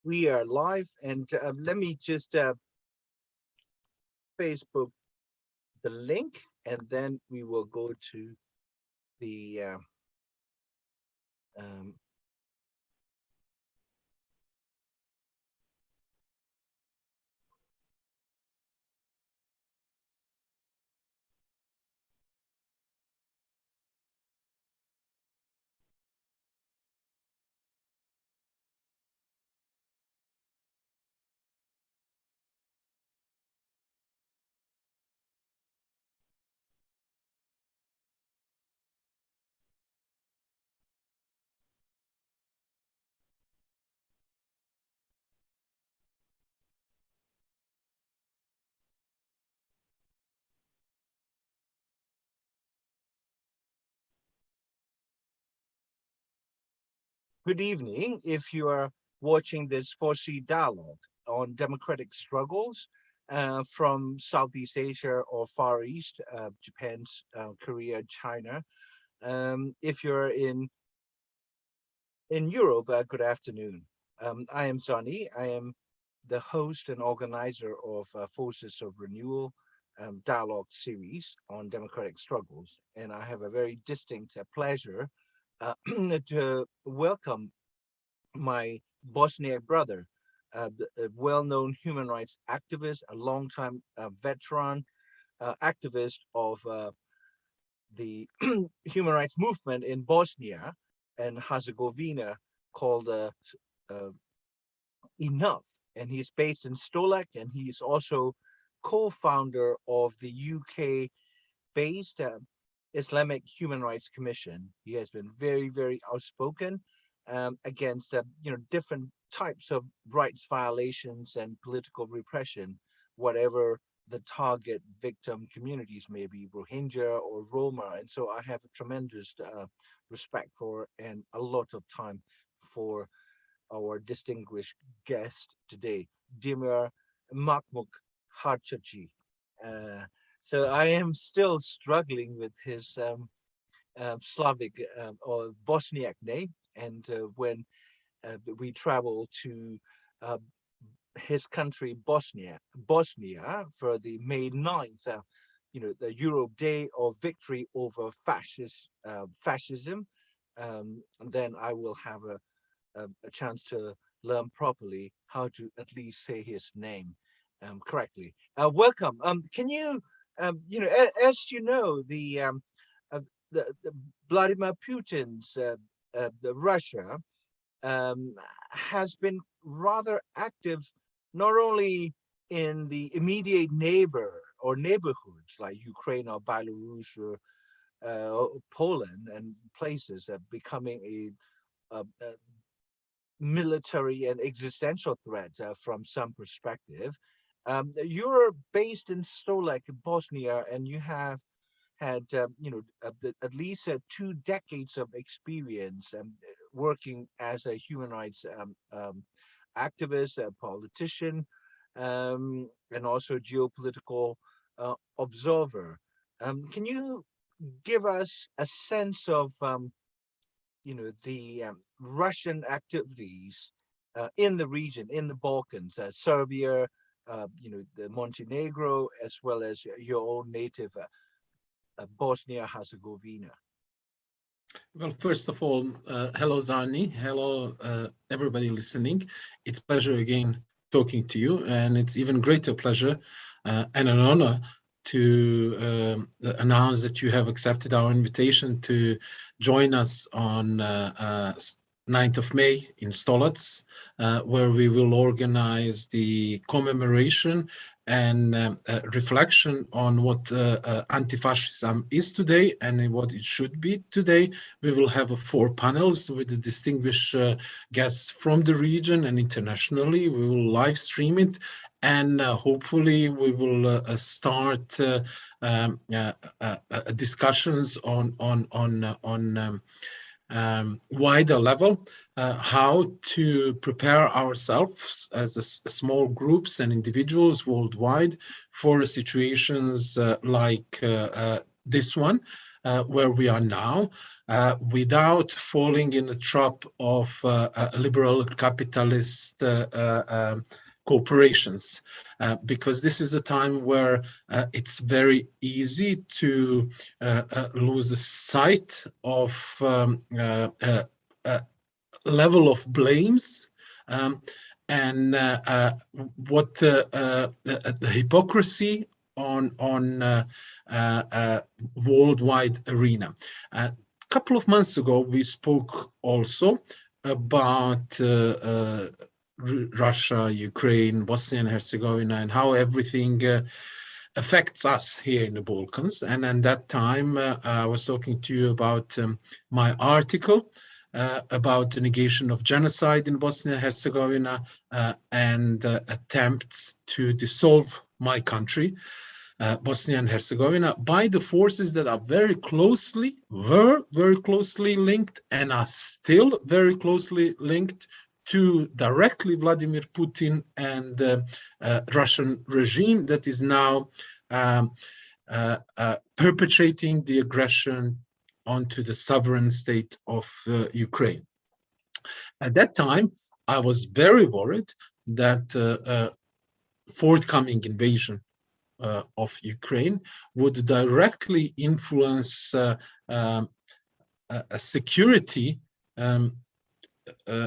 We are live, and let me just Facebook the link, and then we will go to the good evening. If you are watching this 4C dialogue on democratic struggles from Southeast Asia or Far East, Japan, Korea, China. If you're in Europe, good afternoon. I am Zani. I am the host and organizer of Forces of Renewal dialogue series on democratic struggles, and I have a very distinct pleasure to welcome my Bosniak brother, a well-known human rights activist, a long-time veteran activist of the human rights movement in Bosnia and Herzegovina called Enough. And he's based in Stolac, and he's also co-founder of the UK-based Islamic Human Rights Commission. He has been very, very outspoken against different types of rights violations and political repression, whatever the target victim communities may be, Rohingya or Roma. And so I have a tremendous respect for and a lot of time for our distinguished guest today, Demir Mahmutćehajić. So I am still struggling with his Slavic or Bosniak name, and when we travel to his country, Bosnia, for the May 9th, the Europe Day of Victory over fascism, then I will have a chance to learn properly how to at least say his name correctly. Welcome. Can you, as you know, the Vladimir Putin's the Russia has been rather active, not only in the immediate neighborhoods like Ukraine or Belarus or Poland and places, becoming a military and existential threat from some perspective. You're based in Stolac, Bosnia, and you have had at least 2 decades of experience working as a human rights activist, a politician, and also geopolitical observer. Can you give us a sense of the Russian activities in the region, in the Balkans, Serbia, the Montenegro, as well as your own native Bosnia-Herzegovina? Well, first of all, hello, Zani. Hello, everybody listening. It's a pleasure again talking to you, and it's even greater pleasure and an honor to announce that you have accepted our invitation to join us on 9th of May in Stolac, where we will organize the commemoration and reflection on what anti-fascism is today and what it should be today. We will have 4 panels with the distinguished guests from the region and internationally. We will live stream it, and hopefully we will start discussions on wider level, how to prepare ourselves as small groups and individuals worldwide for situations like this one, where we are now, without falling in the trap of liberal capitalist corporations, because this is a time where it's very easy to lose the sight of level of blames, and what the hypocrisy on worldwide arena. A couple of months ago, we spoke also about Russia, Ukraine, Bosnia and Herzegovina, and how everything affects us here in the Balkans. And at that time, I was talking to you about my article about the negation of genocide in Bosnia and Herzegovina and attempts to dissolve my country, Bosnia and Herzegovina, by the forces that are were very closely linked and are still very closely linked to directly Vladimir Putin and the Russian regime that is now perpetrating the aggression onto the sovereign state of Ukraine. At that time, I was very worried that forthcoming invasion of Ukraine would directly influence a security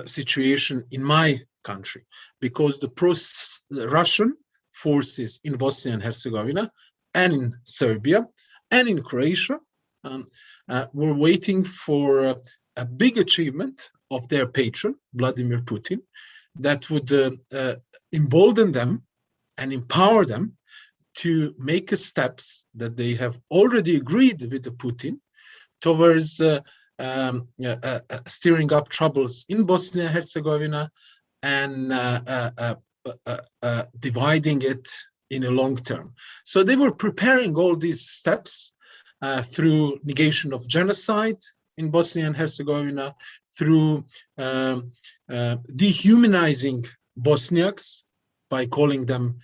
situation in my country, because the Russian forces in Bosnia and Herzegovina and in Serbia and in Croatia were waiting for a big achievement of their patron, Vladimir Putin, that would embolden them and empower them to make steps that they have already agreed with the Putin towards stirring up troubles in Bosnia and Herzegovina and dividing it in a long term. So they were preparing all these steps through negation of genocide in Bosnia and Herzegovina, through dehumanizing Bosniaks by calling them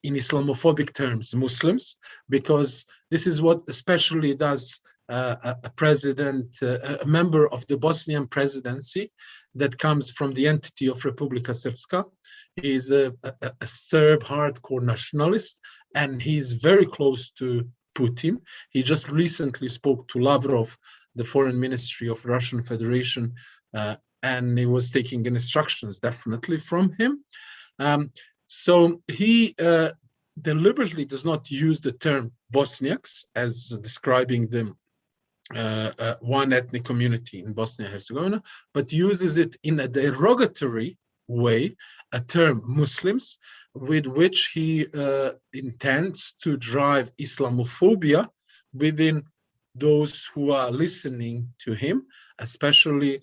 in Islamophobic terms Muslims, because this is what especially does a member of the Bosnian presidency that comes from the entity of Republika Srpska. He is a Serb hardcore nationalist, and he's very close to Putin. He just recently spoke to Lavrov, the foreign ministry of Russian Federation, and he was taking instructions definitely from him. So he deliberately does not use the term Bosniaks as describing them one ethnic community in Bosnia and Herzegovina, but uses it in a derogatory way, a term Muslims, with which he intends to drive Islamophobia within those who are listening to him, especially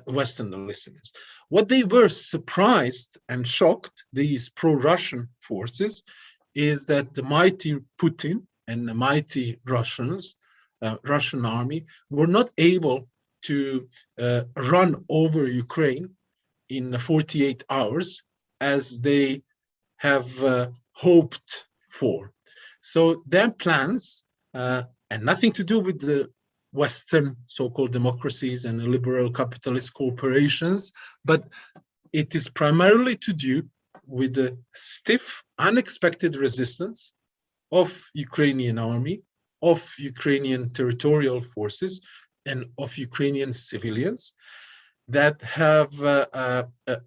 Western listeners. What they were surprised and shocked, these pro-Russian forces, is that the mighty Putin and the mighty Russian army were not able to run over Ukraine in 48 hours as they have hoped for. So their plans, and nothing to do with the Western so-called democracies and liberal capitalist corporations, but it is primarily to do with the stiff, unexpected resistance of Ukrainian army, of Ukrainian territorial forces, and of Ukrainian civilians that have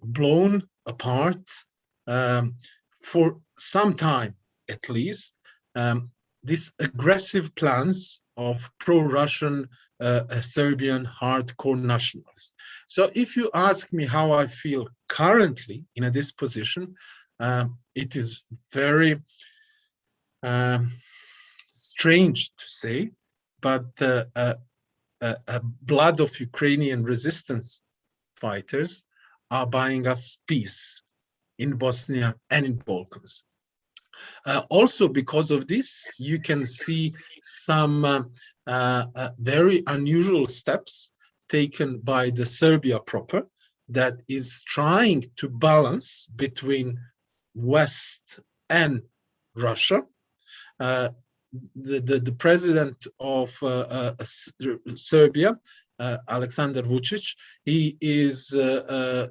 blown apart for some time, at least, these aggressive plans of pro-Russian Serbian hardcore nationalists. So if you ask me how I feel currently in this position, it is very strange to say, but blood of Ukrainian resistance fighters are buying us peace in Bosnia and in Balkans. Also, because of this, you can see some very unusual steps taken by the Serbia proper that is trying to balance between West and Russia, the president of Serbia, Aleksandar Vučić, he is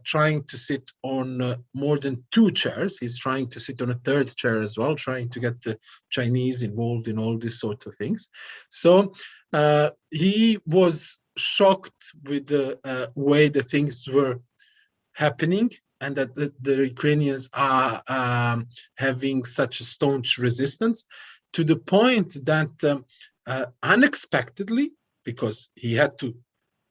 trying to sit on more than 2 chairs. He's trying to sit on a 3rd chair as well, trying to get the Chinese involved in all these sort of things. So he was shocked with the way the things were happening, and that the Ukrainians are having such a staunch resistance, to the point that unexpectedly, because he had to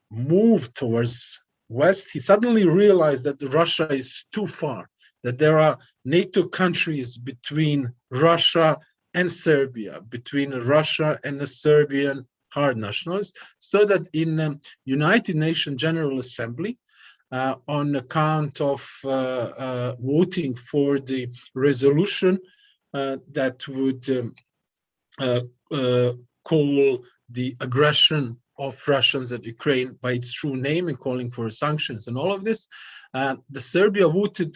move towards west, he suddenly realized that Russia is too far, that there are NATO countries between Russia and Serbia, between Russia and the Serbian hard nationalists, so that in United Nations General Assembly, on account of voting for the resolution that would call the aggression of Russians at Ukraine by its true name and calling for sanctions and all of this, the Serbia voted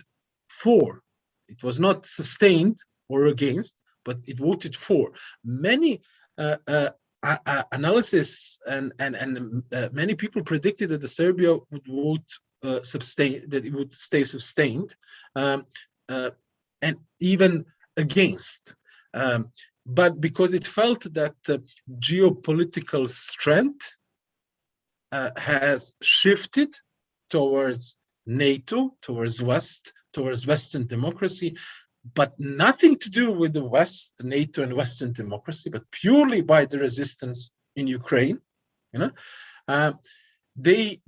for. It was not sustained or against, but it voted for. Many analysis and many people predicted that the Serbia would vote that it would stay sustained, and even against. But because it felt that geopolitical strength has shifted towards NATO, towards West, towards Western democracy, but nothing to do with the West, NATO and Western democracy, but purely by the resistance in Ukraine, they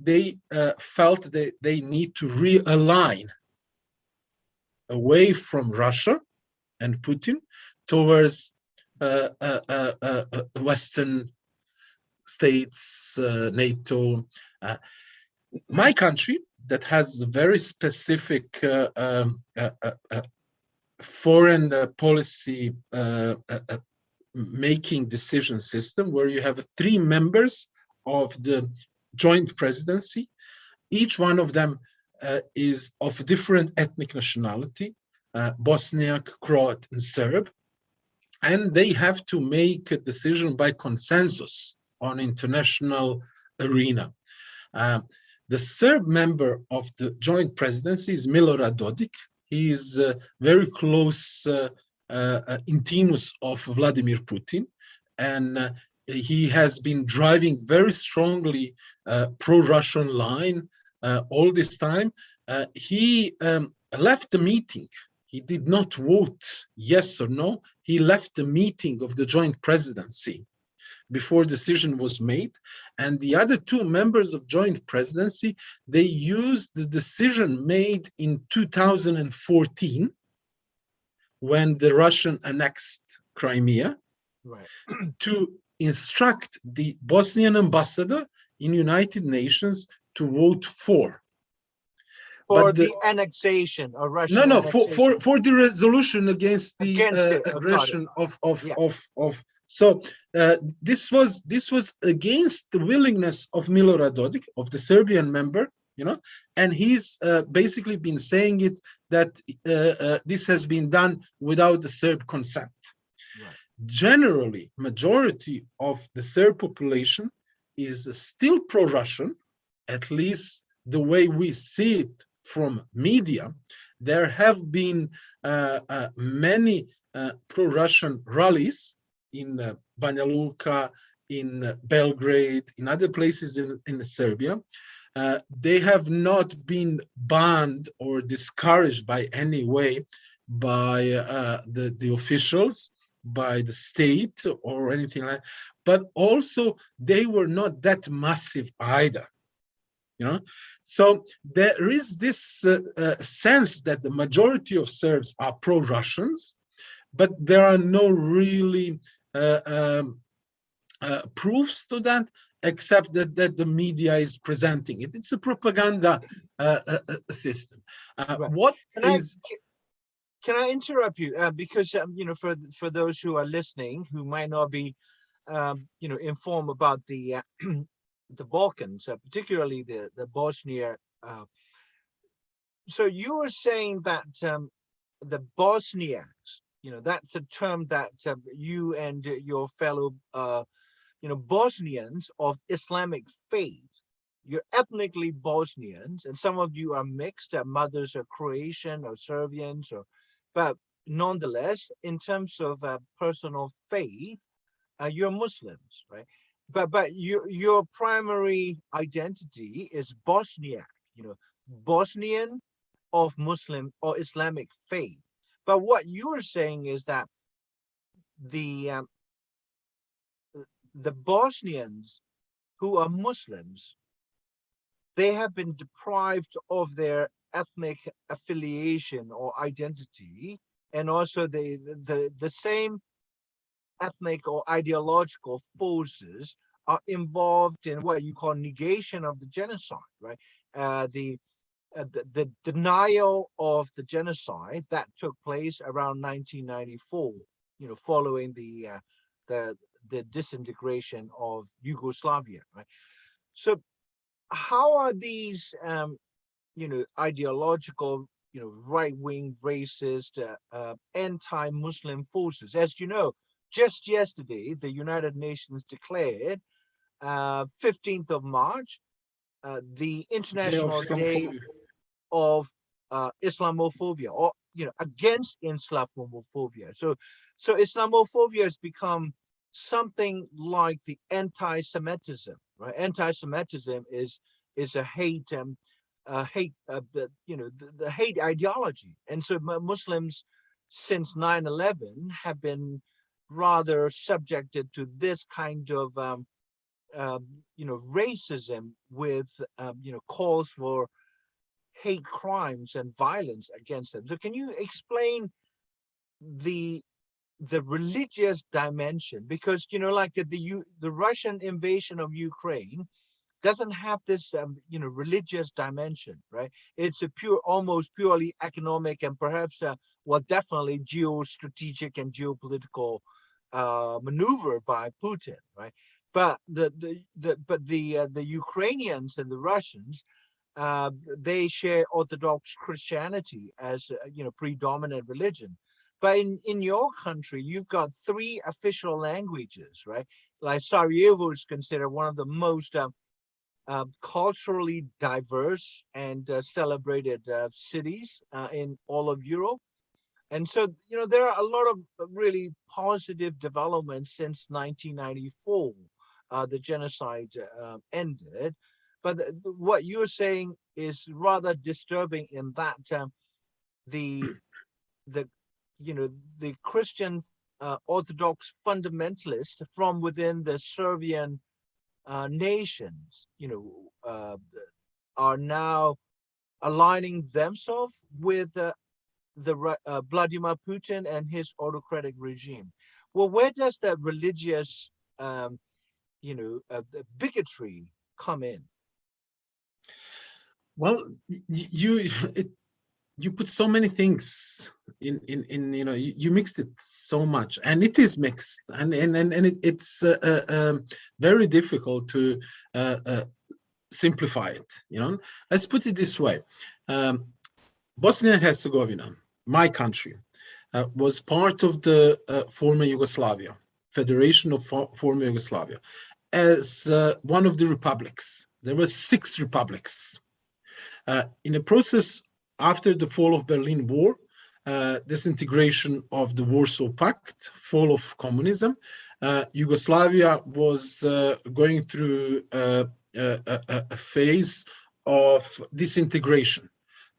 felt that they need to realign away from Russia and Putin towards Western states, NATO. My country, that has a very specific foreign policy making decision system, where you have 3 members of the joint presidency. Each one of them is of different ethnic nationality, Bosniak, Croat, and Serb. And they have to make a decision by consensus on international arena. The Serb member of the joint presidency is Milorad Dodik. He is very close intimus of Vladimir Putin, and he has been driving very strongly pro-Russian line all this time. He left the meeting. He did not vote yes or no. He left the meeting of the joint presidency before decision was made. And the other 2 members of joint presidency, they used the decision made in 2014 when the Russian annexed Crimea, right, to instruct the Bosnian ambassador in United Nations to vote for. For the annexation of Russian. No, for the resolution against the aggression of. So this was against the willingness of Milorad Dodik, of the Serbian member, and he's basically been saying it that this has been done without the Serb consent. Right. Generally, majority of the Serb population is still pro-Russian, at least the way we see it from media. There have been many pro-Russian rallies in Banja Luka, in Belgrade, in other places in Serbia. They have not been banned or discouraged by any way by the officials, by the state or anything like that. But also they were not that massive either. So there is this sense that the majority of Serbs are pro-Russians, but there are no really proofs to that, except that the media is presenting it. It's a propaganda system. Right. Can I interrupt you? Because for those who are listening who might not be informed about the the Balkans, particularly the Bosnia. So you were saying that the Bosniaks that's a term that you and your fellow, Bosnians of Islamic faith, you're ethnically Bosnians, and some of you are mixed. Mothers are Croatian or Serbians, but nonetheless, in terms of personal faith, you're Muslims, right? But your primary identity is Bosniak, Bosnian of Muslim or Islamic faith. But what you're saying is that the Bosnians who are Muslims, they have been deprived of their ethnic affiliation or identity, and also the same ethnic or ideological forces are involved in what you call negation of the genocide, right? The denial of the genocide that took place around 1994, following the disintegration of Yugoslavia, right? So how are these ideological, right-wing, racist, anti-Muslim forces? As you know, just yesterday, the United Nations declared 15th of March, the International Day of Islamophobia, or against Islamophobia. So Islamophobia has become something like the anti-Semitism, right? Anti-Semitism is a hate, the hate ideology, and so Muslims since 9/11 have been rather subjected to this kind of racism with calls for hate crimes and violence against them. So can you explain the religious dimension? Because like the Russian invasion of Ukraine doesn't have this religious dimension, right? It's a almost purely economic and perhaps definitely geostrategic and geopolitical maneuver by Putin, right? But the Ukrainians and the Russians, they share Orthodox Christianity as predominant religion. But in your country, you've got 3 official languages, right? Like Sarajevo is considered one of the most culturally diverse and celebrated cities in all of Europe. And so, there are a lot of really positive developments since 1994. The genocide ended. But what you're saying is rather disturbing in that the Christian Orthodox fundamentalists from within the Serbian nations, are now aligning themselves with Vladimir Putin and his autocratic regime. Well, where does that religious, the bigotry come in? Well, you put so many things in you mixed it so much, and it is mixed, and it's very difficult to simplify it. Let's put it this way. Bosnia and Herzegovina, my country, was part of the former Yugoslavia, Federation of former Yugoslavia, as one of the republics. There were 6 republics. In a process after the fall of Berlin Wall, disintegration of the Warsaw Pact, fall of communism, Yugoslavia was going through a phase of disintegration.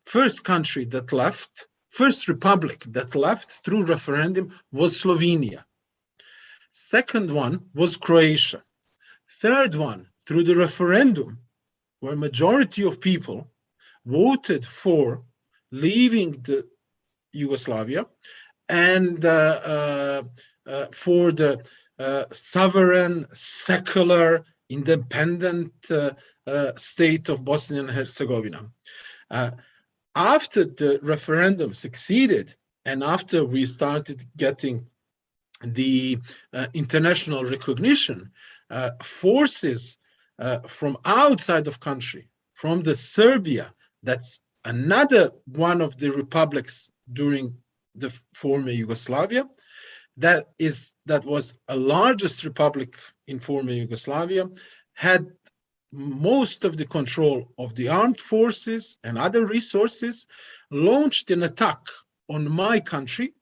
First country that left, first republic that left through referendum was Slovenia. Second one was Croatia. Third one, through the referendum, where majority of people voted for leaving the Yugoslavia and for the sovereign, secular, independent state of Bosnia and Herzegovina. After the referendum succeeded, and after we started getting the international recognition, forces from outside of country, from the Serbia, that's another one of the republics during the former Yugoslavia. That was a largest republic in former Yugoslavia, had most of the control of the armed forces and other resources, launched an attack on my country.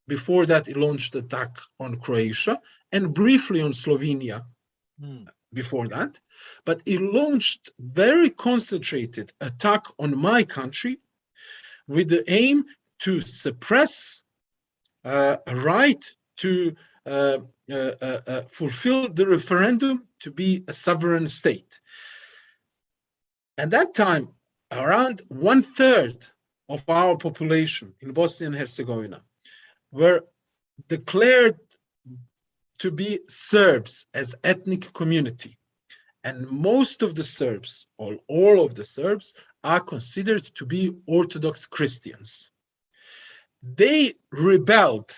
Before that, it launched an attack on Croatia and briefly on Slovenia before that. But it launched very concentrated attack on my country with the aim to suppress a right to fulfill the referendum to be a sovereign state. At that time, around 1/3 of our population in Bosnia and Herzegovina were declared to be Serbs as ethnic community. And most of the Serbs, or all of the Serbs, are considered to be Orthodox Christians. They rebelled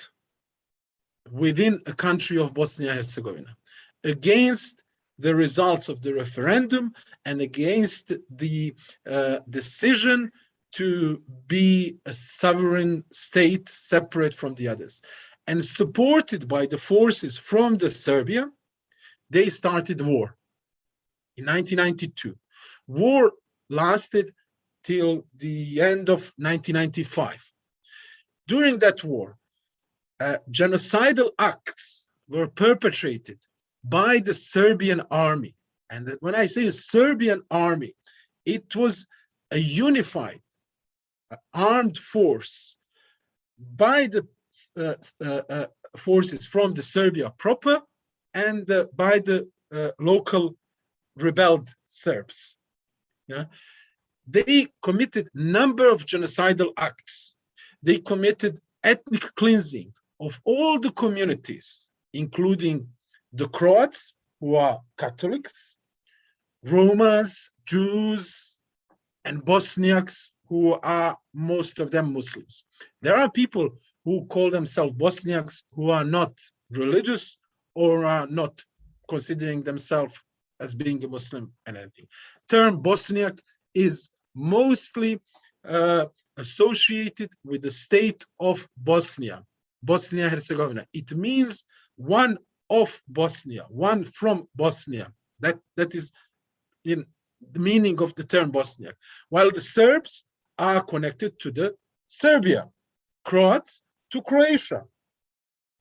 within a country of Bosnia and Herzegovina against the results of the referendum and against the decision to be a sovereign state separate from the others. And supported by the forces from the Serbia, they started war in 1992. War lasted till the end of 1995. During that war, genocidal acts were perpetrated by the Serbian army. And when I say Serbian army, it was a unified armed force by the forces from the Serbia proper and by the local rebelled Serbs. Yeah? They committed number of genocidal acts. They committed ethnic cleansing of all the communities, including the Croats, who are Catholics, Romas, Jews, and Bosniaks, who are most of them Muslims. There are people who call themselves Bosniaks who are not religious or are not considering themselves as being a Muslim and anything. Term Bosniak is mostly associated with the state of Bosnia, Bosnia-Herzegovina. It means one of Bosnia, one from Bosnia. That is in the meaning of the term Bosniak. While the Serbs are connected to the Serbia, Croats to Croatia.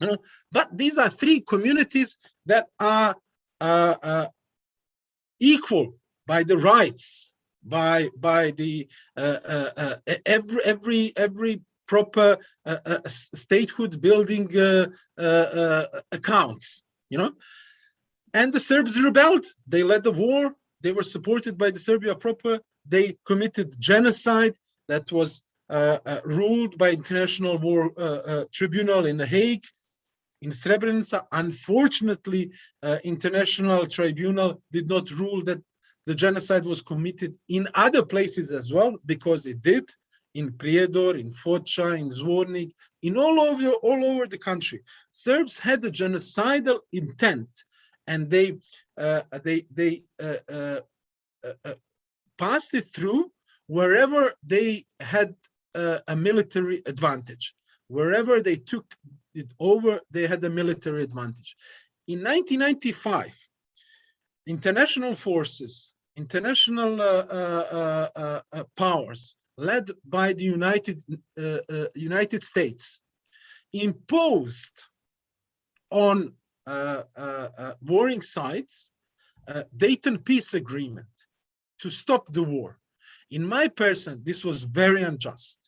You know, but these are three communities that are equal by the rights, by the every proper statehood building accounts, you know. And the Serbs rebelled. They led the war. They were supported by the Serbia proper. They committed genocide that was ruled by International War Tribunal in The Hague. In Srebrenica, unfortunately, International Tribunal did not rule that the genocide was committed in other places as well, because it did, in Prijedor, in Foča, in Zvornik, in all over the country. Serbs had a genocidal intent, and they passed it through wherever they had a military advantage. Wherever they took it over, they had a military advantage. In 1995, international forces, international powers, led by the United States, imposed on warring sides Dayton Peace Agreement to stop the war. In my person, this was very unjust,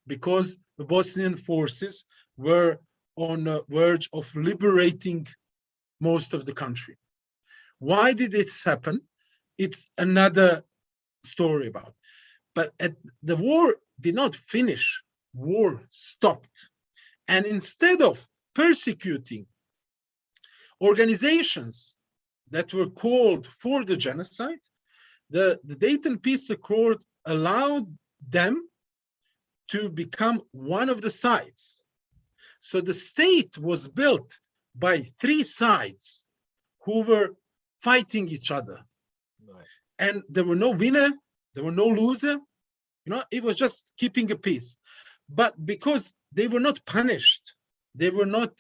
because the Bosnian forces were on the verge of liberating most of the country. Why did this happen? It's another story about. But the war did not finish. War stopped. And instead of persecuting organizations that were called for the genocide, the Dayton Peace Accord allowed them to become one of the sides. So the state was built by three sides who were fighting each other. Right. And there were no winner, there were no loser. You know, it was just keeping a peace. But because they were not punished. They were not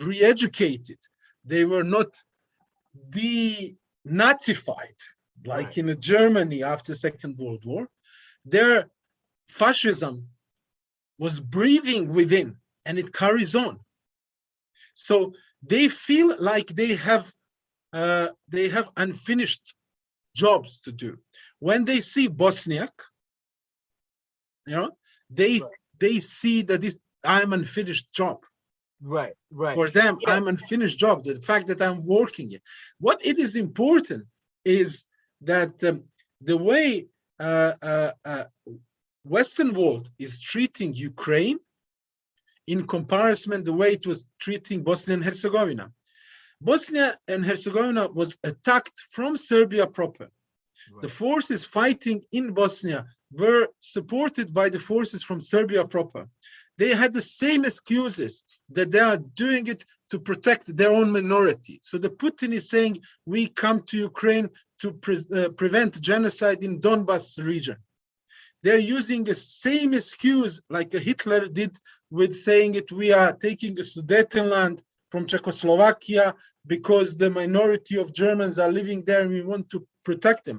re-educated. They were not denazified, like Right. in Germany after Second World War. Their fascism was breathing within, and it carries on. So they feel like they have unfinished jobs to do. When they see Bosniak, they Right. they see that this I'm unfinished job. Right. Right. For them, Yeah. I'm unfinished job. The fact that I'm working it. What it is important is that the way Western world is treating Ukraine in comparison the way it was treating Bosnia and Herzegovina. Bosnia and Herzegovina was attacked from Serbia proper. Right. The forces fighting in Bosnia were supported by the forces from Serbia proper. They had the same excuses that they are doing it to protect their own minority. So the Putin is saying, we come to Ukraine to prevent genocide in Donbas region. They're using the same excuse like Hitler did with saying it, we are taking the Sudetenland from Czechoslovakia because the minority of Germans are living there and we want to protect them.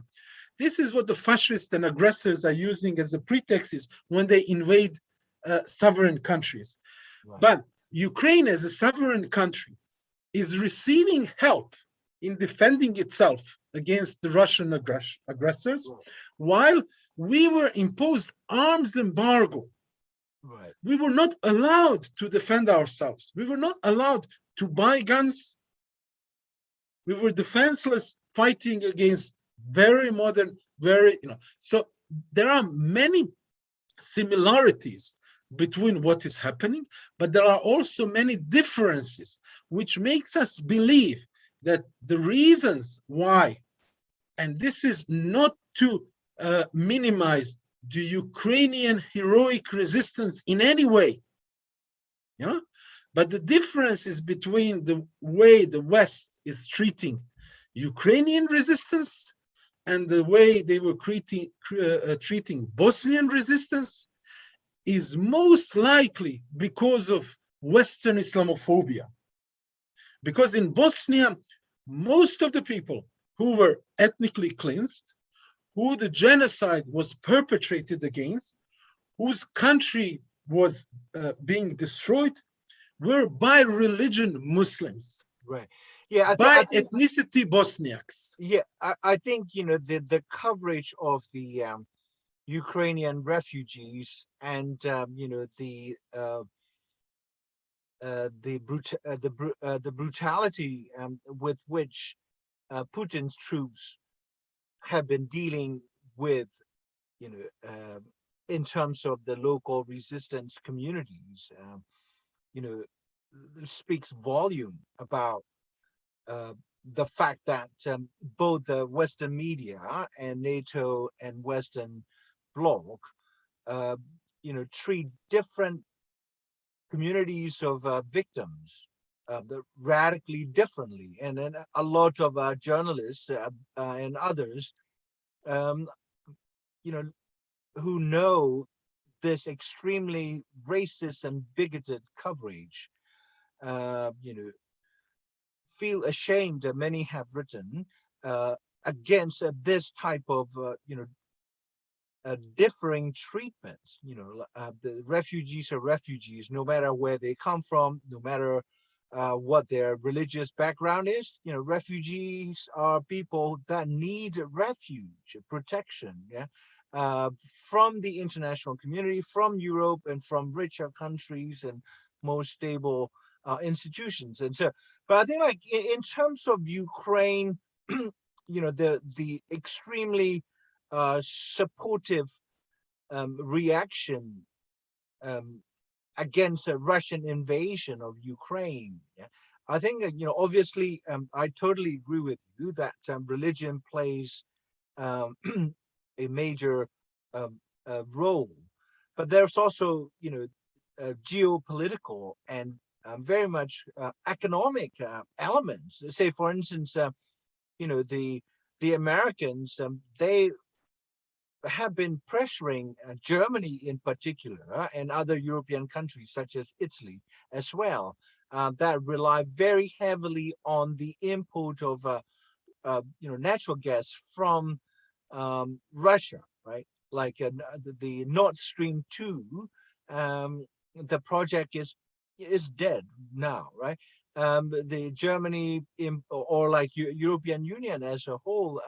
This is what the fascists and aggressors are using as a pretext when they invade sovereign countries. Right. But Ukraine as a sovereign country is receiving help in defending itself against the Russian aggressors, Right. while we were imposed arms embargo. Right. We were not allowed to defend ourselves. We were not allowed to buy guns. We were defenseless, fighting against very modern, so there are many similarities between what is happening, but there are also many differences, which makes us believe that the reasons why, and this is not to minimize the Ukrainian heroic resistance in any way, but the difference is between the way the West is treating Ukrainian resistance and the way they were treating Bosnian resistance is most likely because of Western Islamophobia. Because in Bosnia, most of the people who were ethnically cleansed, who the genocide was perpetrated against, whose country was being destroyed, were by religion Muslims. Right. Yeah. By I think, ethnicity Bosniaks. yeah. I think, the coverage of the Ukrainian refugees and, the brutality with which Putin's troops have been dealing with, in terms of the local resistance communities, speaks volume about the fact that both the Western media and NATO and Western bloc, treat different communities of victims radically differently. And then a lot of journalists and others, um, who know this extremely racist and bigoted coverage, feel ashamed that many have written against this type of, differing treatment. The refugees are refugees, no matter where they come from, no matter what their religious background is. Refugees are people that need refuge, protection, from the international community, from Europe, and from richer countries and more stable institutions. And so, but I think, like, in terms of Ukraine, the extremely supportive reaction against a Russian invasion of Ukraine. Yeah? I think, obviously, I totally agree with you that religion plays a major role, but there's also, geopolitical and very much economic elements. Say, for instance, the Americans, they have been pressuring Germany in particular and other European countries such as Italy as well, that rely very heavily on the import of natural gas from Russia, right? Like the Nord Stream 2, the project is dead now, right? The Germany or like European Union as a whole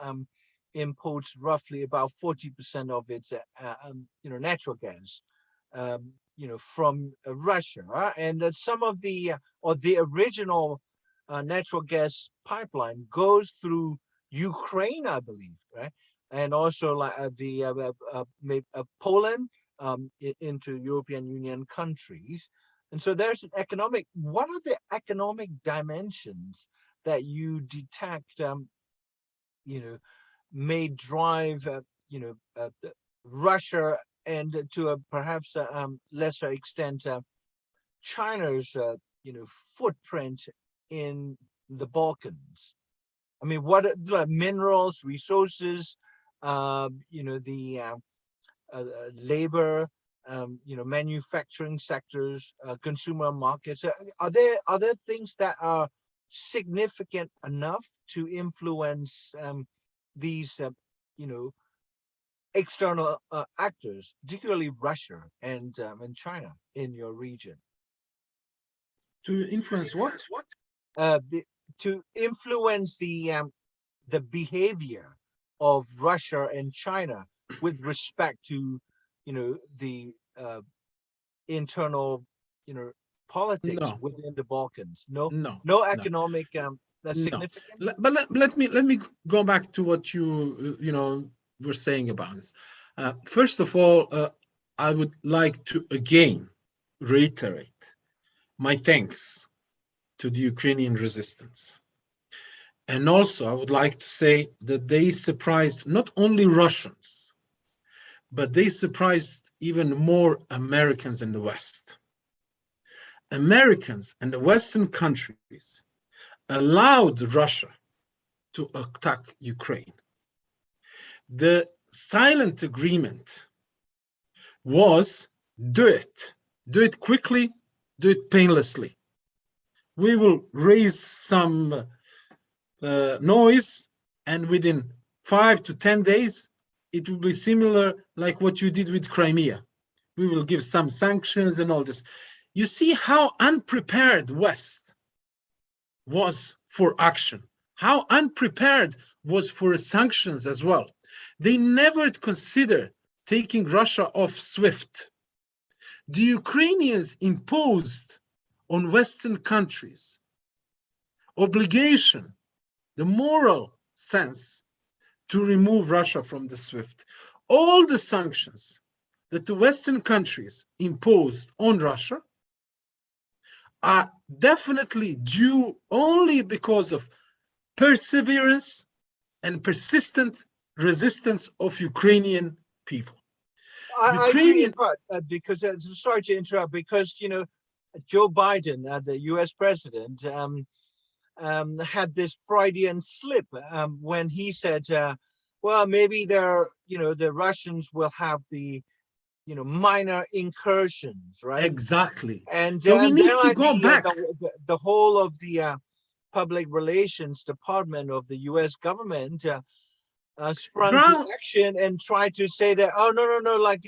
imports roughly about 40% of its natural gas from Russia, and that some of the or the original natural gas pipeline goes through Ukraine, I believe, right? And also like Poland into European Union countries. And so there's an economic, what are the economic dimensions that you detect, may drive, Russia and to a perhaps lesser extent, China's, footprint in the Balkans? I mean, what are the minerals, resources, the labor, manufacturing sectors, consumer markets? Are there things that are significant enough to influence these, external actors, particularly Russia and China in your region? To influence what? To influence the behavior of Russia and China with respect to the internal politics within the Balkans. No economic significance. But let me go back to what you were saying about this. First of all, I would like to again reiterate my thanks to the Ukrainian resistance. And also, I would like to say that they surprised not only Russians, but they surprised even more Americans in the West. Americans and the Western countries allowed Russia to attack Ukraine. The silent agreement was do it quickly, do it painlessly. We will raise some noise, and within 5 to 10 days, it will be similar like what you did with Crimea. We will give some sanctions and all this. You see how unprepared West was for action, how unprepared was for sanctions as well. They never considered taking Russia off SWIFT. The Ukrainians imposed on Western countries obligation, the moral sense, to remove Russia from the SWIFT. All the sanctions that the Western countries imposed on Russia are definitely due only because of perseverance and persistent resistance of Ukrainian people. I agree in part, because sorry to interrupt, because Joe Biden, the U.S. president, had this Freudian slip when he said, well, maybe the Russians will have the minor incursions, right? Exactly. And so we need to go back. The whole of the public relations department of the U.S. government sprung to action and tried to say that, oh, no, like,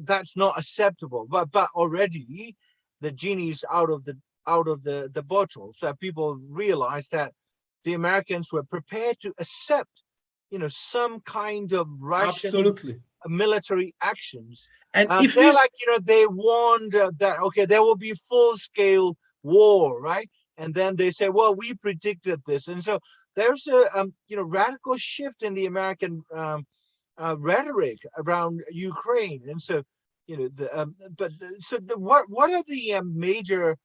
that's not acceptable. But already the genie's out of the bottle. So people realized that the Americans were prepared to accept, some kind of Russian military actions. And if they're like, they warned that, okay, there will be full-scale war, right? And then they say, well, we predicted this. And so there's a radical shift in the American rhetoric around Ukraine. And so, what are the major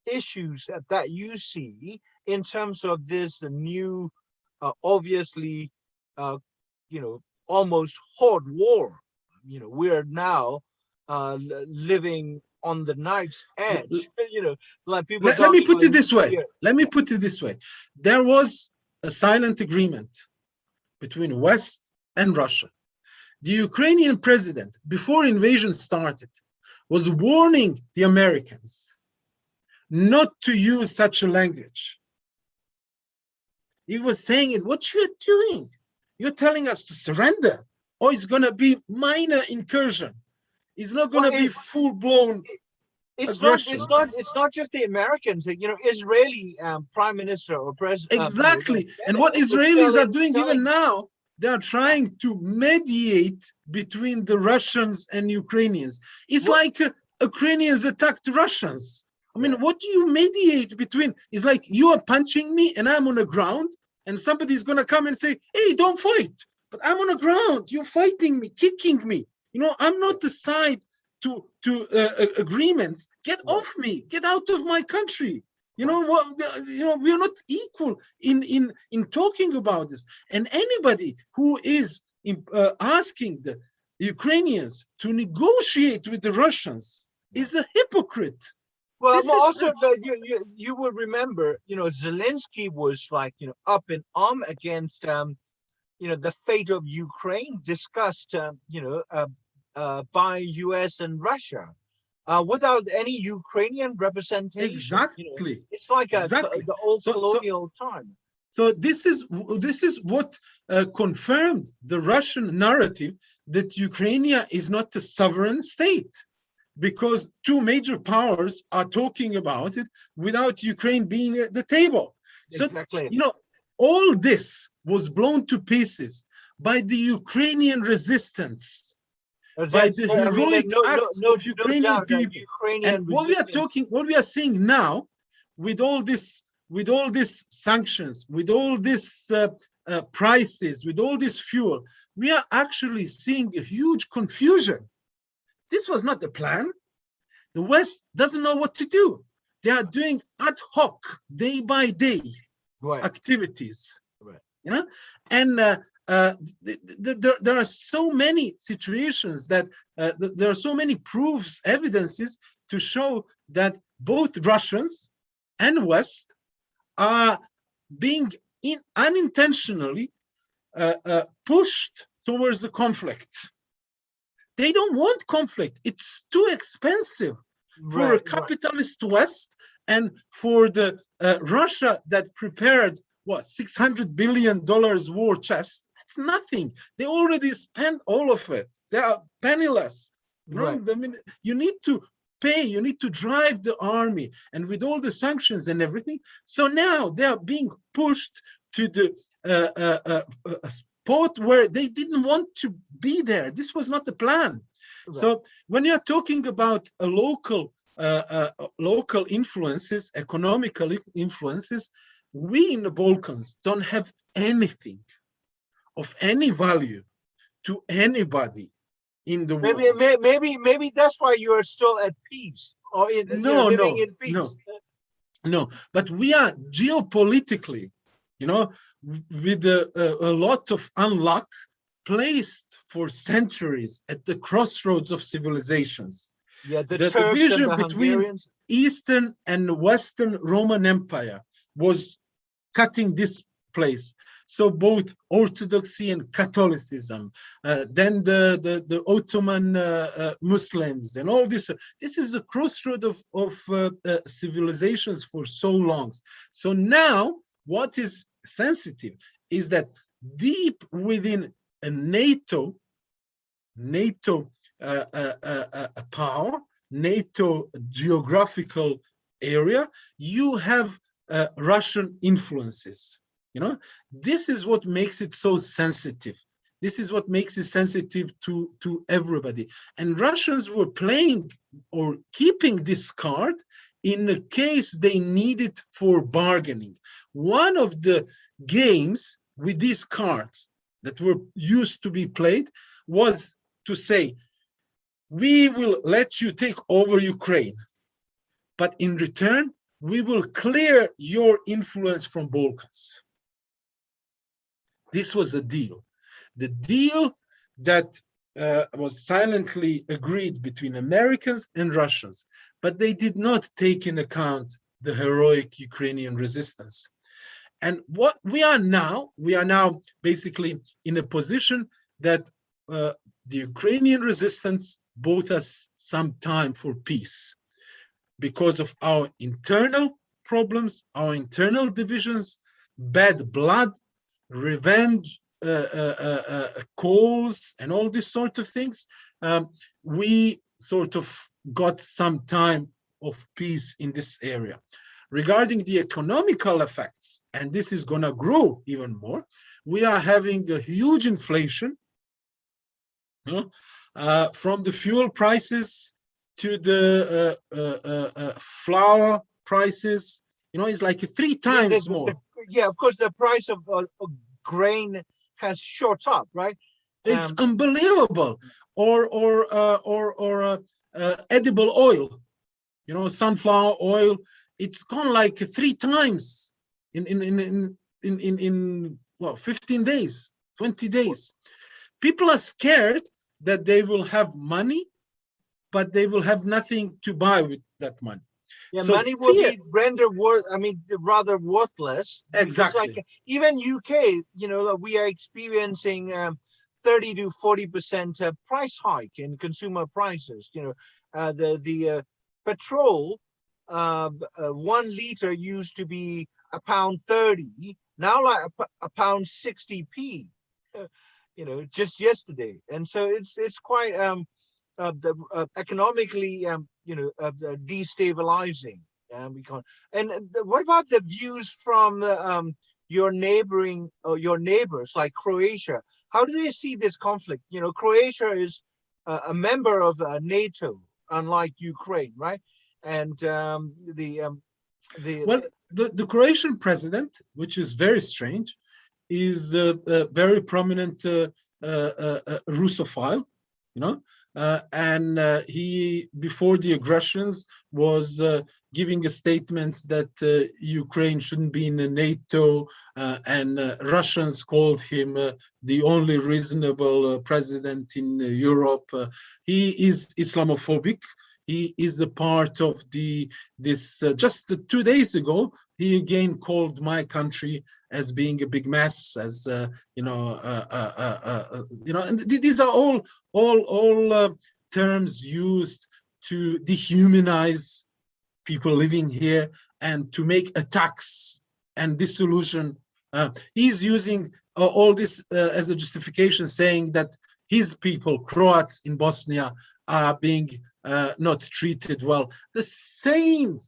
issues that you see in terms of this new, obviously, almost hot war? We're now living on the knife's edge. Like people. Let me put it this way. Let me put it this way. There was a silent agreement between West and Russia. The Ukrainian president, before invasion started, was warning the Americans not to use such a language. He was saying it, what you're doing? You're telling us to surrender, or it's going to be minor incursion. It's not going to be full-blown aggression. It's not just the Americans. You know, Israeli prime minister or president. Exactly. And what Israelis are doing even now, they are trying to mediate between the Russians and Ukrainians. It's like Ukrainians attacked Russians. I mean, what do you mediate between? It's like you are punching me and I'm on the ground, and somebody's going to come and say, hey, don't fight. But I'm on the ground. You're fighting me, kicking me. You know, I'm not the side to agreements. Get off me. Get out of my country. You know what? You know, we are not equal in talking about this. And anybody who is asking the Ukrainians to negotiate with the Russians is a hypocrite. Well, also, you will remember, you know, Zelensky was like, you know, up in arm against, you know, the fate of Ukraine discussed, you know, by US and Russia, without any Ukrainian representation. Exactly. You know, it's like the old colonial time. So this is what confirmed the Russian narrative that Ukraine is not a sovereign state, because two major powers are talking about it without Ukraine being at the table. Exactly. So, you know, all this was blown to pieces by the Ukrainian resistance, by the heroic acts of Ukrainian people. And what we are seeing now, with all these sanctions, with all these prices, with all this fuel, we are actually seeing a huge confusion. This was not the plan. The West doesn't know what to do. They are doing ad hoc, day by day activities. Right. You know, and there are so many situations that there are so many proofs, evidences to show that both Russians and West are being unintentionally pushed towards the conflict. They don't want conflict. It's too expensive for a capitalist West and for the Russia that prepared what, $600 billion war chest. That's nothing. They already spent all of it. They are penniless. Right. I mean, you need to pay. You need to drive the army, and with all the sanctions and everything. So now they are being pushed to the spot where they didn't want to be there. This was not the plan. Right. So when you're talking about a local influences, economical influences, we in the Balkans don't have anything of any value to anybody in the world. Maybe that's why you are still at peace, or living in peace. No. But we are geopolitically, you know, with a lot of unluck, placed for centuries at the crossroads of civilizations. Yeah, the division and the between Hungarians. Eastern and Western Roman Empire was cutting this place. So both Orthodoxy and Catholicism, then the Ottoman Muslims, and all this. This is the crossroad of civilizations for so long. So now, what is sensitive is that deep within a NATO power, NATO geographical area, you have Russian influences. You know, this is what makes it so sensitive. This is what makes it sensitive to everybody. And Russians were playing or keeping this card in a case they need it for bargaining. One of the games with these cards that were used to be played was to say, we will let you take over Ukraine, but in return, we will clear your influence from Balkans. This was a deal. The deal that was silently agreed between Americans and Russians, but they did not take in account the heroic Ukrainian resistance. And what we are now basically in a position that the Ukrainian resistance bought us some time for peace because of our internal problems, our internal divisions, bad blood, revenge, calls, and all these sort of things. We sort of got some time of peace in this area. Regarding the economical effects, and this is going to grow even more, we are having a huge inflation, from the fuel prices to the flour prices. It's like 3 times more. Yeah, of course, the price of grain has shot up, right? It's unbelievable. Or edible oil, sunflower oil. It's gone like 3 times in 15 days, 20 days. People are scared that they will have money, but they will have nothing to buy with that money. Yeah, so money will be rendered rather worthless. Exactly. Like even UK, we are experiencing 30 to 40% price hike in consumer prices. The petrol, 1 liter used to be £1.30, now like £1.60p. Just yesterday, and so it's quite economically destabilizing. And what about the views from your neighbors like Croatia? How do they see this conflict? Croatia is a member of NATO, unlike Ukraine, right? And the Croatian president, which is very strange, is a very prominent Russophile, and he, before the aggressions, was giving statements that Ukraine shouldn't be in NATO, and Russians called him the only reasonable president in Europe. He is Islamophobic. He is a part of this. Just 2 days ago, he again called my country as being a big mess, as and these are all terms used to dehumanize people living here and to make attacks and dissolution. He's using all this as a justification, saying that his people, Croats in Bosnia, are being not treated well. The same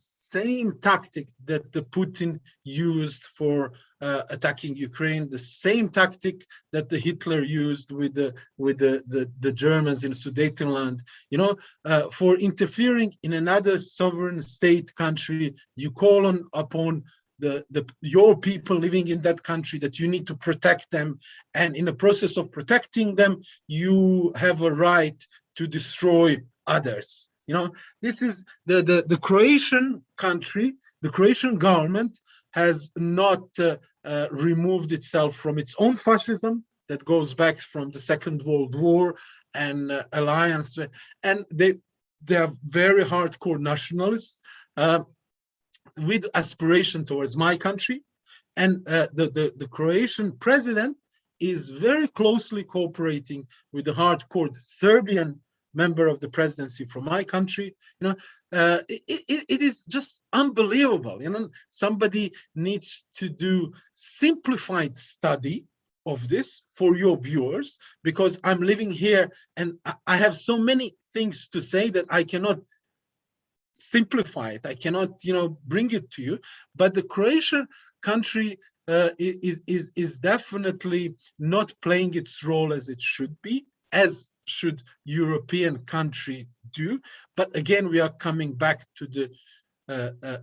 tactic that the Putin used for attacking Ukraine, the same tactic that the Hitler used with the Germans in Sudetenland, for interfering in another sovereign state country. You call upon your people living in that country that you need to protect them, and in the process of protecting them, you have a right to destroy others. This is the Croatian country. The Croatian government has not removed itself from its own fascism that goes back from the Second World War and alliance, and they are very hardcore nationalists with aspiration towards my country. And the Croatian president is very closely cooperating with the hardcore Serbian member of the presidency from my country. It is just unbelievable. Somebody needs to do simplified study of this for your viewers, because I'm living here and I have so many things to say that I cannot simplify it. I cannot, bring it to you. But the Croatian country is definitely not playing its role as it should be, as should European country do. But again, we are coming back to the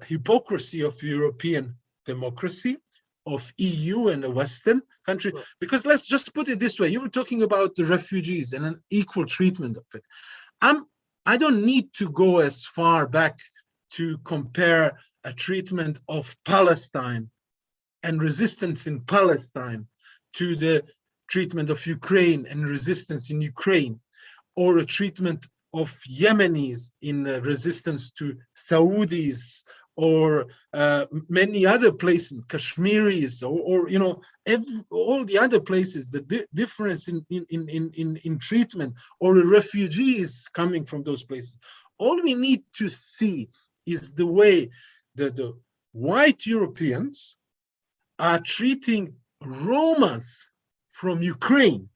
hypocrisy of European democracy, of EU and the Western country. Because let's just put it this way: you were talking about the refugees and an equal treatment of it. I don't need to go as far back to compare a treatment of Palestine and resistance in Palestine to the treatment of Ukraine and resistance in Ukraine, or a treatment of Yemenis in resistance to Saudis or many other places, Kashmiris, or you know, all the other places, the difference in treatment, or refugees coming from those places. All we need to see is the way that the white Europeans are treating Romas from Ukrainian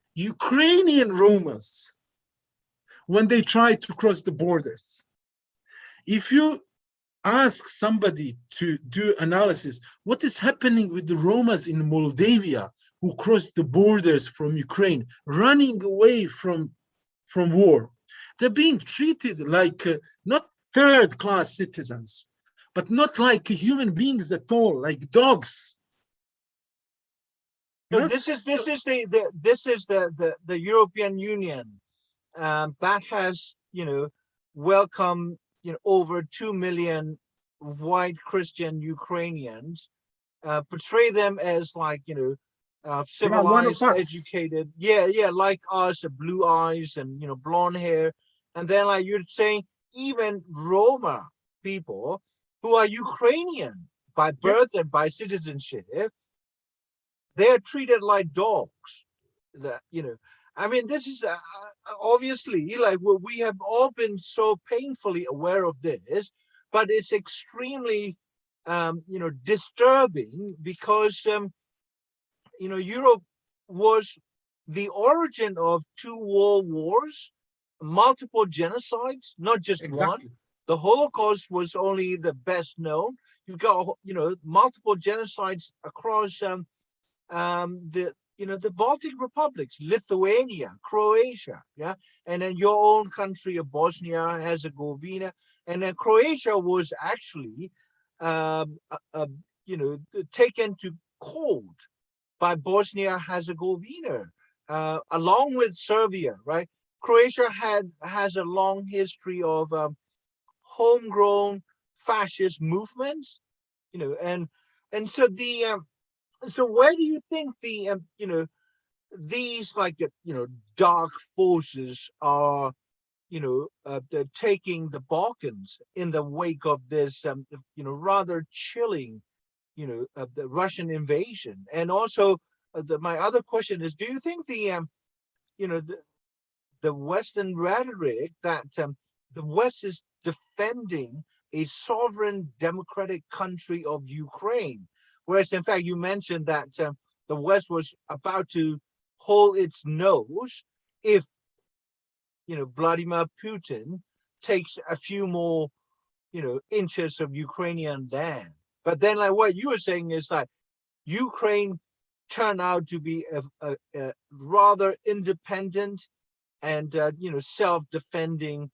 Romas when they try to cross the borders. If you ask somebody to do analysis, what is happening with the Romas in Moldavia who crossed the borders from Ukraine, running away from war? They're being treated like not third-class citizens, but not like human beings at all, like dogs. So this is the European Union that has, you know, welcomed, you know, over 2 million white Christian Ukrainians, portray them as like, you know, civilized, educated, like us, blue eyes and, you know, blonde hair, and then like you're saying even Roma people who are Ukrainian by birth and by citizenship, they're treated like dogs. That, you know, I mean, this is obviously like we have all been so painfully aware of this, but it's extremely, you know, disturbing because, you know, Europe was the origin of 2 world wars, multiple genocides, not just one. The Holocaust was only the best known. You've got, you know, multiple genocides across the, you know, the Baltic republics, Lithuania, Croatia, and then your own country of Bosnia Herzegovina, and then Croatia was actually, you know, taken to court by Bosnia Herzegovina, along with Serbia, right? Croatia has a long history of homegrown fascist movements, you know, and so the so where do you think the you know, these like you know, dark forces are, you know, they're taking the Balkans in the wake of this you know, rather chilling, you know, the Russian invasion? And also my other question is, do you think the you know, the Western rhetoric that the West is defending a sovereign democratic country of Ukraine, whereas in fact you mentioned that the West was about to hold its nose if, you know, Vladimir Putin takes a few more, you know, inches of Ukrainian land? But then like what you were saying is like Ukraine turned out to be a rather independent and you know, self-defending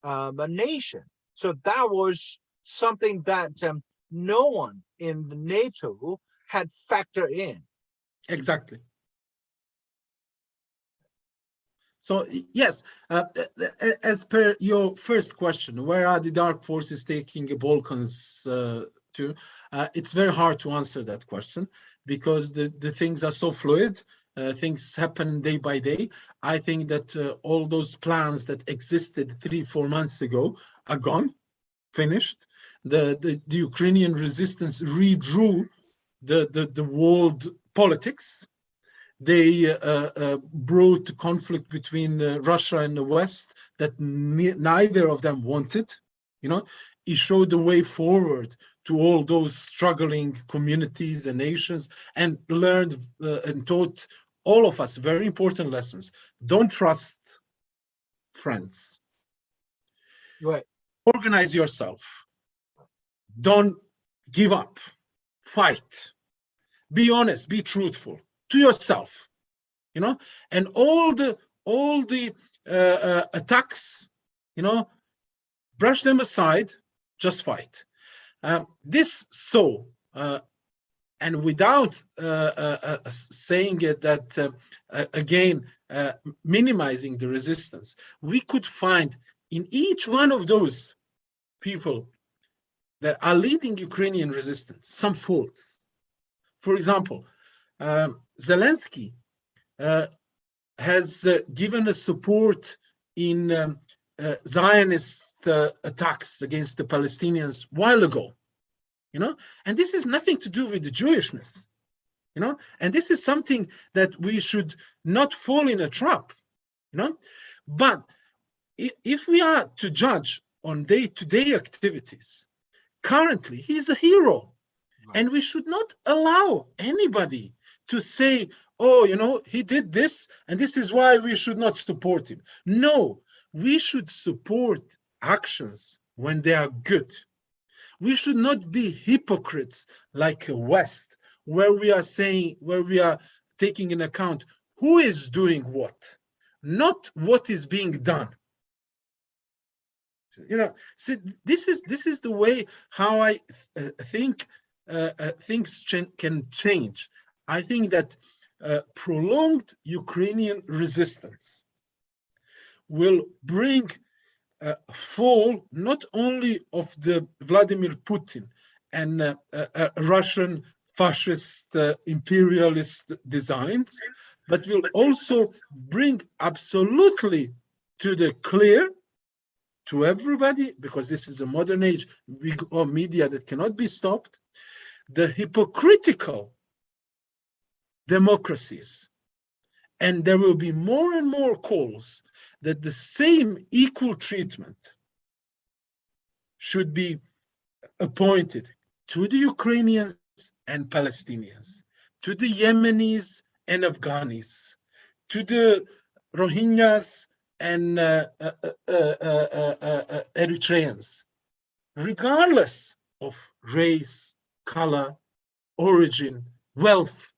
a nation. So that was something that no one in the NATO had factored in. Exactly. So yes, as per your first question, where are the dark forces taking the Balkans to? It's very hard to answer that question because the things are so fluid. Things happen day by day. I think that all those plans that existed 3-4 months ago are gone, finished. The Ukrainian resistance redrew the world politics. They brought conflict between Russia and the West that neither of them wanted. You know, it showed the way forward to all those struggling communities and nations, and learned and taught all of us very important lessons. Don't trust friends. Right. Organize yourself. Don't give up. Fight. Be honest. Be truthful to yourself. You know, and all the attacks, you know, brush them aside. Just fight. This so. And without saying it that, again, minimizing the resistance, we could find in each one of those people that are leading Ukrainian resistance some faults. For example, Zelensky has given a support in Zionist attacks against the Palestinians a while ago. and this is nothing to do with the Jewishness, and this is something that we should not fall in a trap, but if we are to judge on day-to-day activities, currently he's a hero, and we should not allow anybody to say, oh, he did this, and this is why we should not support him. No, we should support actions when they are good. We should not be hypocrites like a West, where we are taking into account who is doing what, not what is being done. So this is the way how I think things can change. I think that prolonged Ukrainian resistance will bring fall not only of the Vladimir Putin and Russian fascist imperialist designs, but will also bring absolutely to the clear to everybody, because this is a modern age of media that cannot be stopped, the hypocritical democracies. And there will be more and more calls that the same equal treatment should be appointed to the Ukrainians and Palestinians, to the Yemenis and Afghanis, to the Rohingyas and Eritreans, regardless of race, color, origin, wealth,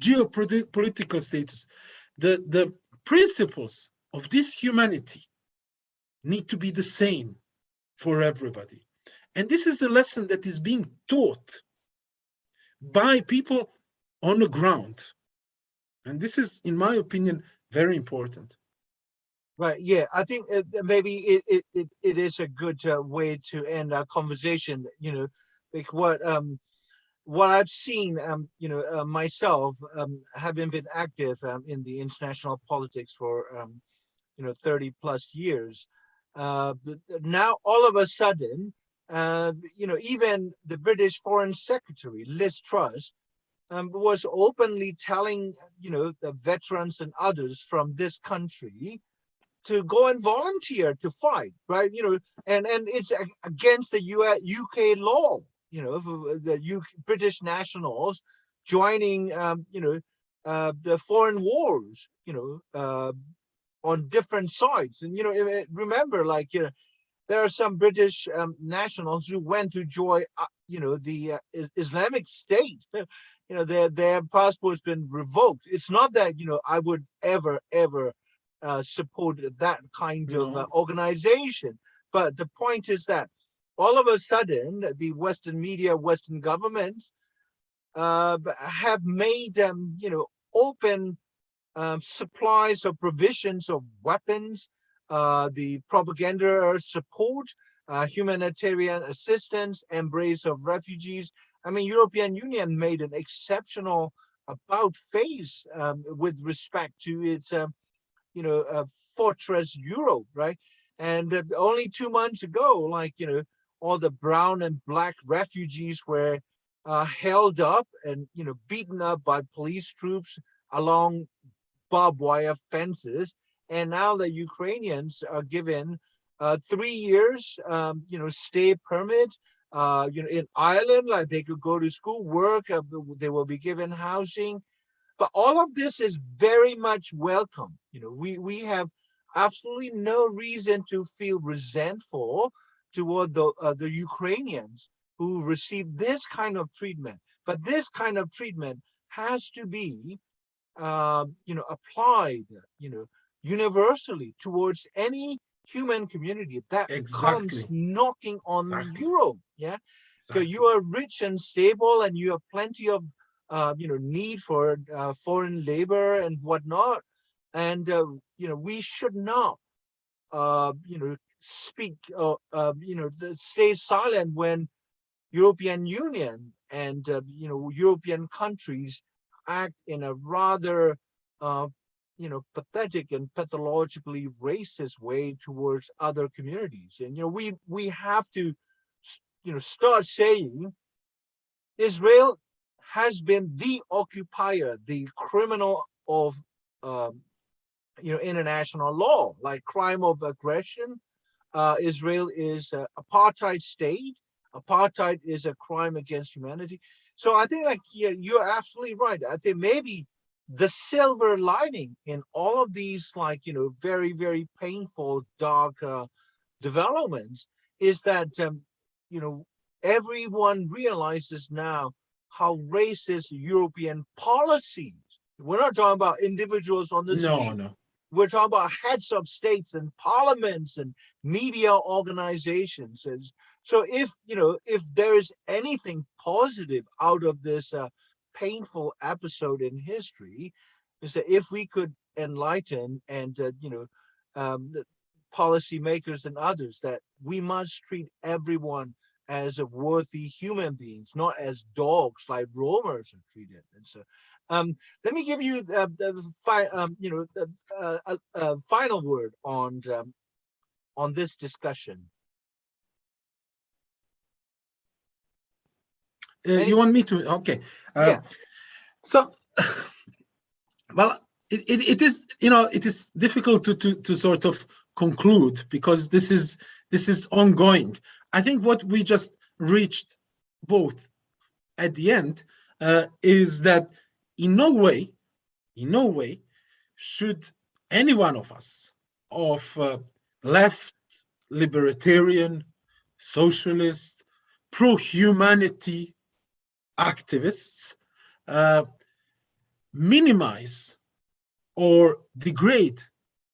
geopolitical status. The principles of this humanity need to be the same for everybody. And this is a lesson that is being taught by people on the ground. And this is, in my opinion, very important. Right. Yeah, I think maybe it is a good way to end our conversation. Like what I've seen, myself, having been active in the international politics for 30 plus years, now all of a sudden, even the British Foreign Secretary Liz Truss was openly telling the veterans and others from this country to go and volunteer to fight, right? And it's against the UK law, the British nationals joining, the foreign wars, on different sides. And, remember, there are some British nationals who went to join, the Islamic State. Their passport's been revoked. It's not that, I would ever support that kind of organization. But the point is that all of a sudden, the Western media, Western governments have made, open supplies or provisions of weapons, the propaganda support, humanitarian assistance, embrace of refugees. I mean, European Union made an exceptional about face with respect to its, fortress Europe, right? And only 2 months ago, all the brown and black refugees were held up and, beaten up by police troops along barbed wire fences. And now the Ukrainians are given 3 years, stay permit, in Ireland, they could go to school, work, they will be given housing. But all of this is very much welcome. We have absolutely no reason to feel resentful toward the Ukrainians who receive this kind of treatment. But this kind of treatment has to be, applied, universally towards any human community that comes knocking on Europe. Yeah, so you are rich and stable, and you have plenty of, need for foreign labor and whatnot, and we should not, speak, stay silent when European Union and European countries act in a rather pathetic and pathologically racist way towards other communities. And we have to start saying Israel has been the occupier, the criminal of international law, like crime of aggression. Israel is an apartheid state. Apartheid is a crime against humanity. So I think, like, yeah, you're absolutely right. I think maybe the silver lining in all of these, like, very, very painful, dark developments is that, everyone realizes now how racist European policies. We're not talking about individuals on the street. No. We're talking about heads of states and parliaments and media organizations. And so if there's anything positive out of this painful episode in history, is that if we could enlighten and the policymakers and others that we must treat everyone as a worthy human beings, not as dogs like roamers are treated. And so let me give you the final word on this discussion. You want me to? Okay. Yeah. So, well, it is it is difficult to sort of conclude, because this is ongoing. I think what we just reached both at the end is that in no way should any one of us, of left, libertarian, socialist, pro-humanity activists, minimize or degrade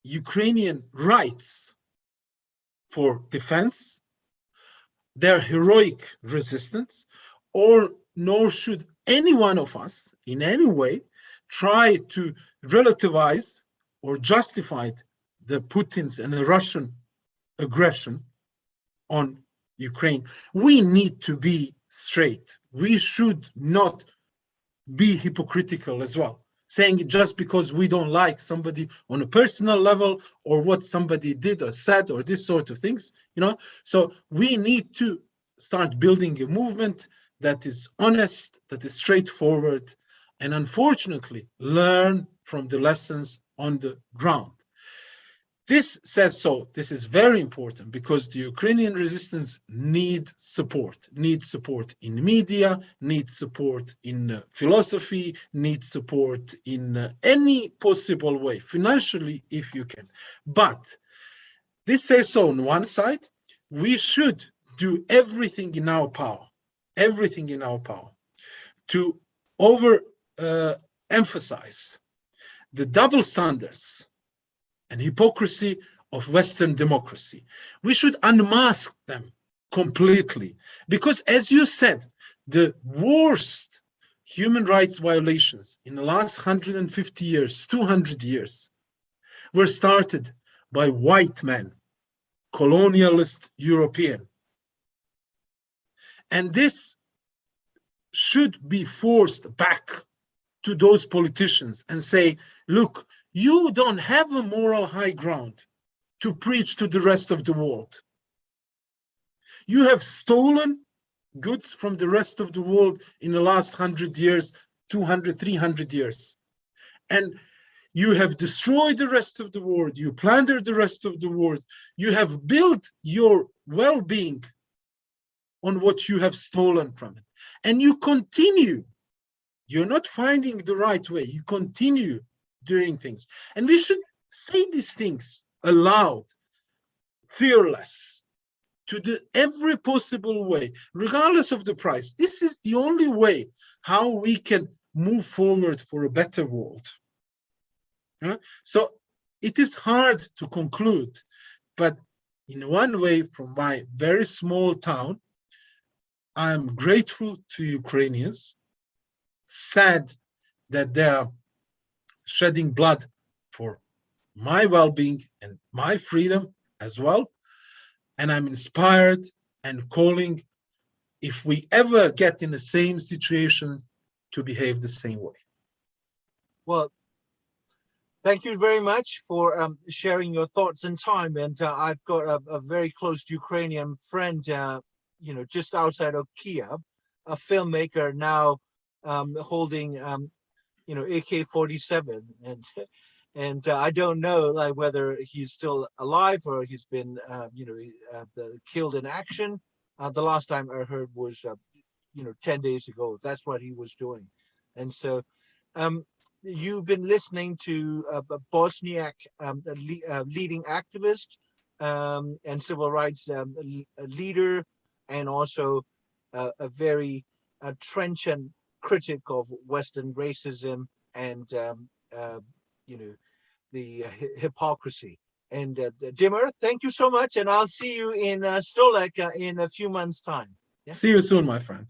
Ukrainian rights for defense, their heroic resistance, or nor should any one of us in any way try to relativize or justify the Putin's and the Russian aggression on Ukraine. We need to be straight. We should not be hypocritical as well, saying just because we don't like somebody on a personal level or what somebody did or said or this sort of things, So we need to start building a movement that is honest, that is straightforward, and unfortunately learn from the lessons on the ground. This says so. This is very important because the Ukrainian resistance needs support in media, needs support in philosophy, needs support in any possible way, financially if you can. But this says so on one side. We should do everything in our power to emphasize the double standards and hypocrisy of Western democracy. We should unmask them completely, because as you said, the worst human rights violations in the last 150 years, 200 years, were started by white men, colonialist European. And this should be forced back to those politicians and say, look, you don't have a moral high ground to preach to the rest of the world. You have stolen goods from the rest of the world in the last 100 years, 200, 300 years. And you have destroyed the rest of the world. You plundered the rest of the world. You have built your well-being on what you have stolen from it. And you continue. You're not finding the right way. You continue doing things. And we should say these things aloud, fearless, to every possible way, regardless of the price. This is the only way how we can move forward for a better world. So it is hard to conclude, but in one way, from my very small town, I'm grateful to Ukrainians, sad that they are shedding blood for my well-being and my freedom as well. And I'm inspired and calling, if we ever get in the same situation, to behave the same way. Well, thank you very much for sharing your thoughts and time. And I've got a very close Ukrainian friend, just outside of Kiev. a filmmaker now holding AK-47, and I don't know like whether he's still alive or he's been killed in action. The last time I heard was 10 days ago. That's what he was doing. And so you've been listening to a Bosniak leading activist and civil rights leader, and also a very trenchant critic of Western racism and the hypocrisy. And Dimmer, thank you so much, and I'll see you in Stolac in a few months' time. See you soon, my friend.